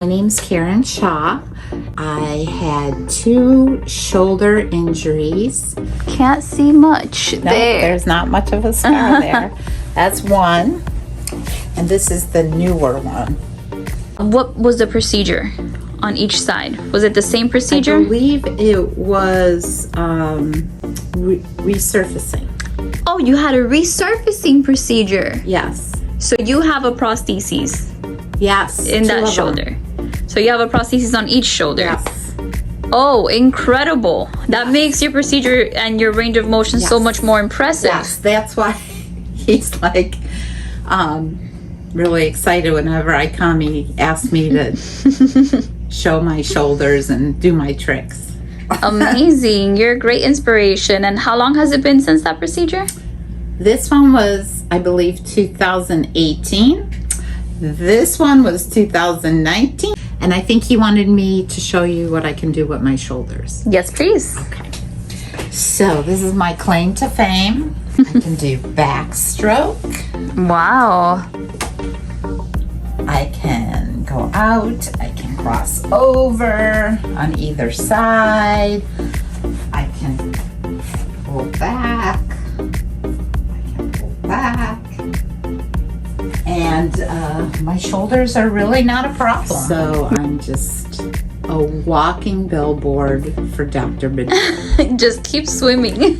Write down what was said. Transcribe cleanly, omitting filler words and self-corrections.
My name's Karen Shaw. I had 2 shoulder injuries. Can't see much No, there. there's not much of a scar there. That's one. And this is the newer one. What was the procedure on each side? Was it the same I procedure? believe it was resurfacing. Oh, you had a resurfacing procedure. Yes. So you have a prosthesis Yes. in 2 that of them. shoulder. So you have a prosthesis on each shoulder. Yes. Oh, incredible. That makes your procedure and your range of motion so Yes. much more impressive. Yes. That's why he's like really excited whenever I come. He asks me to show my shoulders and do my tricks. Amazing. You're a great inspiration. And how long has it been since that procedure? This one was, I believe, 2018. This one was 2019. And I think he wanted me to show you what I can do with my shoulders. Yes, please. Okay. So this is my claim to fame. I can do backstroke. Wow. I can go out. I can cross over on either side. I can pull back. I can pull back. And my shoulders are really not a problem. So I'm just a walking billboard for Dr. Badia. Just keep swimming.